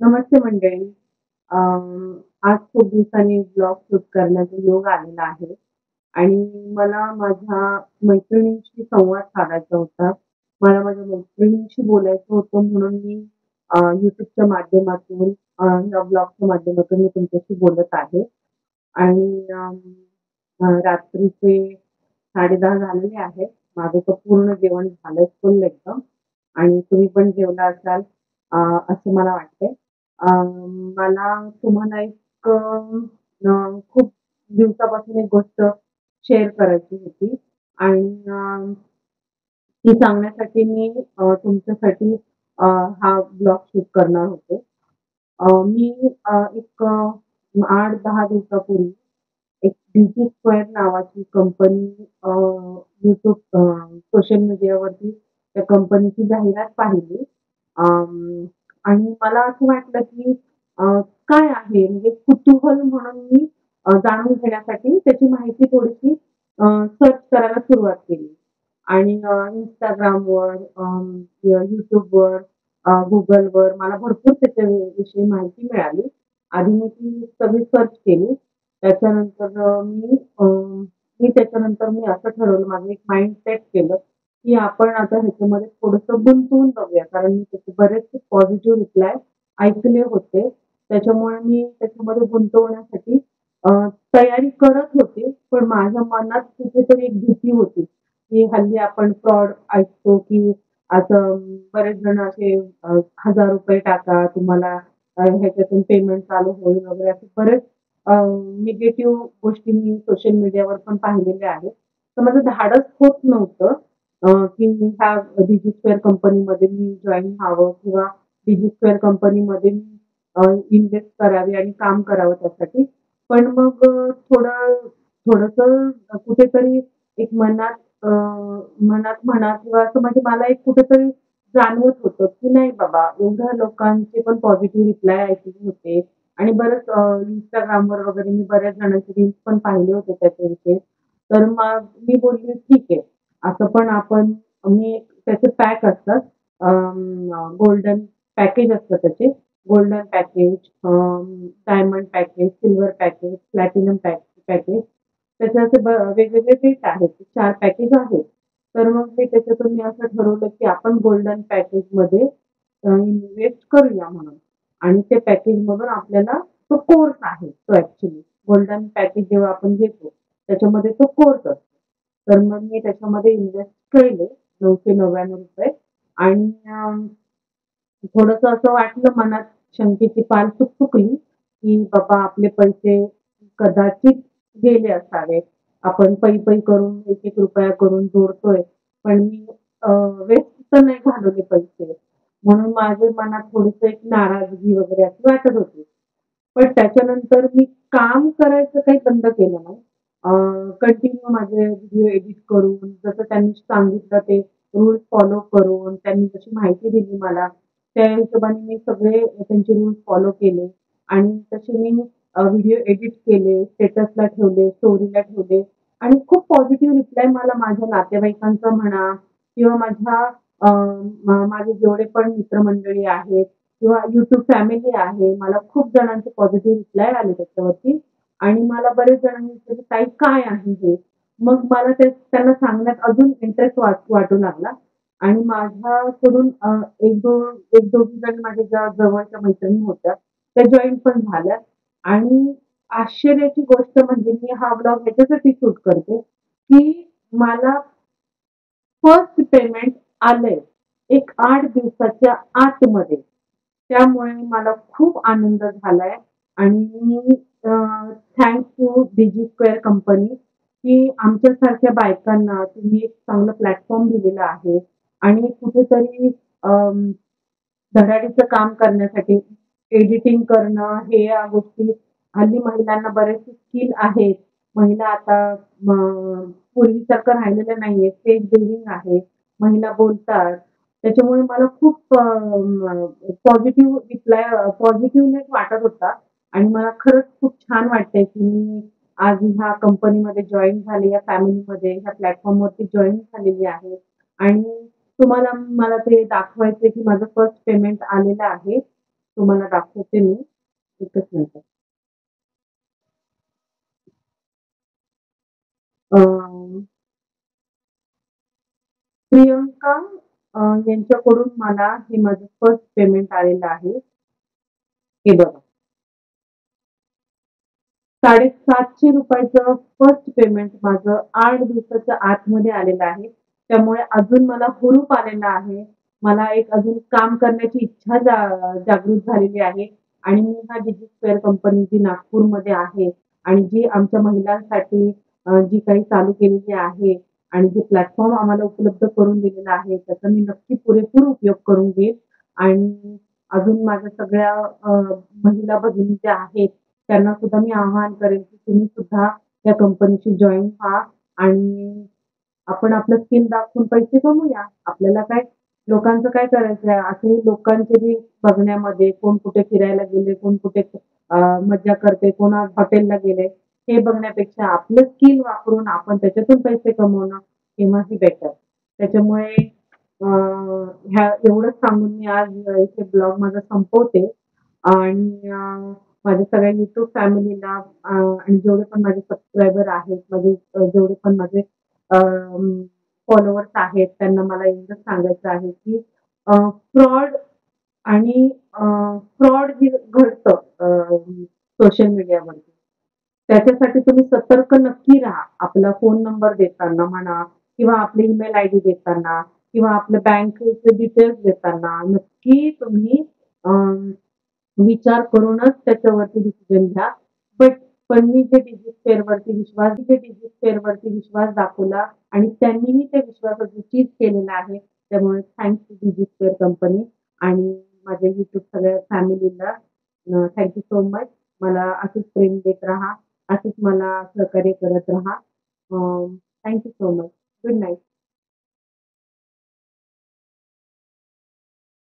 नमस्ते मंडळी. आज खूप दिवसांनी ब्लॉग शूट करण्याचा योग आलेला आहे आणि मला माझ्या मैत्रिणींशी संवाद साधायचा होता. मला माझ्या मैत्रिणींशी बोलायचं होतं म्हणून मी YouTubeच्या माध्यमातून या ब्लॉगच्या माध्यमातून मी तुमच्याशी बोलत आहे आणि रात्रीचे 10:30 झालेले आहेत. माझं तर पूर्ण जेवण झालंय फुल एकदम आणि तुम्ही पण जेवला असाल असं मला वाटतंय. अ, मला तुम्हाला एक खूप दिवसापासून एक गोष्ट शेअर करायची होती आणि ती सांगण्यासाठी मी तुमच्यासाठी हा ब्लॉग शूट करणार होते. मी एक 8-10 दिवसापूर्वी एक डीजी स्क्वेअर नावाची कंपनी सोशल मीडियावरती त्या कंपनीची जाहिरात पाहिली. अं, आणि मला असं वाटलं की अ, काय आहे म्हणजे कुतूहल म्हणून मी जाणून घेण्यासाठी त्याची माहिती थोडीशी सर्च करायला सुरुवात केली. आणि Instagramवर, YouTubeवर, Googleवर मला भरपूर त्याच्याविषयी माहिती मिळाली. आधी मी ती सगळी सर्च केली. त्याच्यानंतर मी त्याच्यानंतर मी असं ठरवलं, माझं एक माइंड सेट केलं, की आपण आता ह्याच्यामध्ये थोडंसं गुंतवून बघूया. कारण मी त्याचे बरेचसे पॉझिटिव्ह रिप्लाय ऐकले होते. त्याच्यामुळे मी त्याच्यामध्ये गुंतवण्यासाठी अ, तयारी करत होते. पण माझ्या मनात कुठेतरी एक भीती होती, की हल्ली आपण फ्रॉड ऐकतो, की असं बरेच जण असे ₹1000 टाका, तुम्हाला ह्याच्यातून पेमेंट चालू होईल वगैरे असे बरेच निगेटिव्ह गोष्टी मी सोशल मीडियावर पण पाहिलेल्या आहेत. तर माझं धाडस होत नव्हतं की ह्या डिजिस्क्वेअर कंपनीमध्ये मी जॉइन व्हावं किंवा डिजिस्क्वेअर कंपनीमध्ये मी इन्व्हेस्ट करावी आणि काम करावं त्यासाठी. पण मग थोडंसं कुठेतरी एक मनात म्हणा किंवा असं म्हणजे मला एक कुठेतरी जाणवत होतं, की नाही बाबा एवढ्या लोकांचे पण पॉझिटिव्ह रिप्लाय ऐकले होते आणि बरंच Instagramवर वगैरे मी बऱ्याच जणांचे रील्स पण पाहिले होते त्याच्याविषयी. तर मग मी बोलली, "ठीक आहे." असं पण आपण मी त्याचे पॅक असतात. गोल्डन पॅकेज असतं त्याचे. Golden package, diamond package, silver package, platinum package. त्याचे असे वेगवेगळे रेट आहेत. 4 पॅकेज आहेत. तर मग त्याच्यातून मी असं ठरवलं, की आपण गोल्डन पॅकेजमध्ये इन्व्हेस्ट करूया म्हणून. आणि ते पॅकेजमधून आपल्याला तो कोर्स आहे तो ॲक्चुअली. गोल्डन पॅकेज जेव्हा आपण घेतो, त्याच्यामध्ये तो कोर्स असतो. तर मग मी त्याच्यामध्ये इन्व्हेस्ट केले ₹999 आणि थोडंसं असं वाटलं मनात शंकेची पाल चुकचुकली, की बाबा आपले पैसे कदाचित गेले असावेत. आपण पै-पै करून एक-एक रुपया करून जोडतोय, पण मी वेस्ट तर नाही घालवले पैसे. म्हणून माझ्या मनात थोडीसं एक नाराजगी वगैरे अशी वाटत होती. पण त्याच्यानंतर मी काम करायचं काही बंद केलं नाही. कंटिन्यू माझे व्हिडिओ एडिट करून, जसं त्यांनी सांगितलं ते रूल्स फॉलो करून, त्यांनी जशी माहिती दिली मला, त्या हिशोबाने मी सगळे त्यांचे रूल्स फॉलो केले आणि तसे मी व्हिडिओ एडिट केले, स्टेटसला ठेवले, स्टोरीला ठेवले आणि खूप पॉझिटिव्ह रिप्लाय मला माझ्या नातेवाईकांचा म्हणा किंवा माझे जेवढे पण मित्रमंडळी आहेत किंवा YouTube फॅमिली आहे. मला खूप जणांचे पॉझिटिव्ह रिप्लाय आले त्याच्यावरती आणि मला बरेच जणांनी विचारलं, "ताई काय आहे हे?" मग मला ते त्यांना सांगण्यात अजून इंटरेस्ट वाटू लागला आणि माझ्याकडून 1-2 जण माझ्या ज्या जवळच्या मैत्रिणी होत्या, त्या जॉइन पण झाल्या आणि आश्चर्याची गोष्ट म्हणजे मी हा ब्लॉग याच्यासाठी शूट करते, की मला फर्स्ट पेमेंट आलंय. एक 8 दिवसाच्या आतमध्ये. त्यामुळे मला खूप आनंद झालाय आणि मी thanks to Digi Square company, की आमच्यासारख्या बायकांना तुम्ही एक चांगलं प्लॅटफॉर्म दिलेला आहे आणि कुठेतरी धडाडीचं काम करण्यासाठी एडिटिंग करणं हे या गोष्टी हल्ली महिलांना बरेचसे स्किल आहेत. महिला आता म पूर्वीसारखं राहिलेलं नाहीये. स्टेज बिल्डिंग आहे. महिला बोलतात. त्याच्यामुळे मला खूप पॉझिटिव्हनेस वाटत होता आणि मला खरंच खूप छान वाटतंय, की मी आज ह्या कंपनीमध्ये जॉइन झाले, या फॅमिलीमध्ये, ह्या प्लॅटफॉर्मवरती जॉइन झालेली आहे आणि तुम्हाला मला ते दाखवायचंय, की माझं फर्स्ट पेमेंट आलेलं आहे. तुम्हाला दाखवते मी. एकच मिनिट. अ, प्रियंका यांच्याकडून मला हे माझं फर्स्ट पेमेंट आलेलं आहे. हे बघा. ₹750 फर्स्ट पेमेंट माझं 8 दिवसाच्या आतमध्ये आलेलं आहे. त्यामुळे अजून मला हुरूप आलेला आहे. मला एक अजून काम करण्याची इच्छा जागृत झालेली आहे आणि मी हा डिजिस्फेअर कंपनी जी नागपूरमध्ये आहे आणि जी आमच्या महिलांसाठी जी काही चालू केलेली आहे आणि जे प्लॅटफॉर्म आम्हाला उपलब्ध करून दिलेला आहे, त्याचा मी नक्की पुरेपूर उपयोग करून घेईन आणि अजून माझ्या सगळ्या महिला भगिनी ज्या आहेत त्यांना सुद्धा मी आवाहन करेन, की तुम्ही सुद्धा त्या कंपनीशी जॉइन व्हा आणि आपण आपलं स्किल दाखवून पैसे कमवूया. आपल्याला काय लोकांचं काय करायचंय? असेही लोकांचे रील्स बघण्यामध्ये कोण कुठे फिरायला गेले, कोण कुठे मज्जा करते, कोण आज हॉटेलला गेले, हे बघण्यापेक्षा आपलं स्किल वापरून आपण त्याच्यातून पैसे कमवणं केव्हाही बेटर. त्याच्यामुळे ह्या एवढंच सांगून मी आज इथे ब्लॉग माझा संपवते आणि माझ्या सगळ्या YouTube फॅमिलीला आणि जेवढे पण माझे सबस्क्रायबर आहेत, माझे जेवढे पण माझे फॉलोवर्स आहेत, त्यांना मला एवढंच सांगायचं आहे, की फ्रॉड आणि फ्रॉड जे घडतं सोशल मीडियावरती, त्याच्यासाठी तुम्ही सतर्क नक्की राहा. आपला फोन नंबर देताना म्हणा किंवा आपले ईमेल आयडी देताना किंवा आपल्या बँकेचे डिटेल्स देताना नक्की तुम्ही विचार करूनच त्याच्यावरती डिसिजन घ्या. पण मी डिजिट विश्वास दाखवला आणि त्यांनीही त्या विश्वासाचं चीज केलेलं आहे. त्यामुळे थँक्स टू डिजिट कंपनी आणि माझ्या YouTube सगळ्या फॅमिलीला सो मच. मला असंच प्रेम देत राहा. असंच मला सहकार्य करत राहा. So much. Good night.